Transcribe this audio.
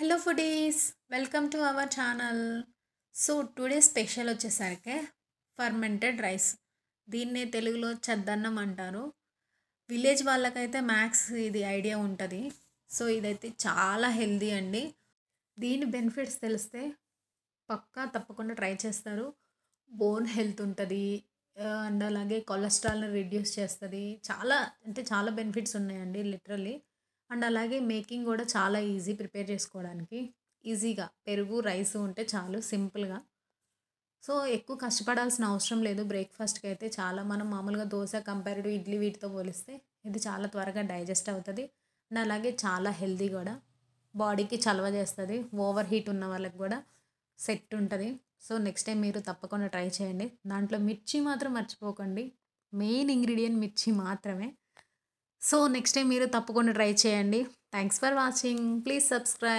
Hello foodies, welcome to our channel. So today special వచ్చేసరికి fermented rice. దీన్నే తెలుగులో చద్దన్నం అంటారు. విలేజ్ వాళ్ళకైతే మ్యాక్స్ ఇది ఐడియా ఉంటుంది. సో ఇదైతే చాలా హెల్దీ అండి. దీని బెనిఫిట్స్ తెలిస్తే పక్కా తప్పకుండా ట్రై చేస్తారు. బోన్ హెల్త్ ఉంటుంది, అండ్ అలాగే కొలెస్ట్రాల్ని రిడ్యూస్ చేస్తుంది. చాలా అంటే చాలా బెనిఫిట్స్ ఉన్నాయండి లిటరల్లీ. అండ్ అలాగే మేకింగ్ కూడా చాలా ఈజీ ప్రిపేర్ చేసుకోవడానికి. ఈజీగా పెరుగు రైస్ ఉంటే చాలు సింపుల్గా. సో ఎక్కువ కష్టపడాల్సిన అవసరం లేదు. బ్రేక్ఫాస్ట్కి అయితే చాలా మనం మామూలుగా దోశ కంపేర్ టు ఇడ్లీ వీటితో పోలిస్తే ఇది చాలా త్వరగా డైజెస్ట్ అవుతుంది. అండ్ అలాగే చాలా హెల్దీ కూడా. బాడీకి చలవ చేస్తుంది. ఓవర్ హీట్ ఉన్న వాళ్ళకి కూడా సెట్ ఉంటుంది. సో నెక్స్ట్ టైం మీరు తప్పకుండా ట్రై చేయండి. దాంట్లో మిర్చి మాత్రం మర్చిపోకండి. మెయిన్ ఇంగ్రీడియంట్ మిర్చి మాత్రమే. సో నెక్స్ట్ టైం మీరు తప్పకుండా ట్రై చేయండి. Thanks for watching. Please subscribe.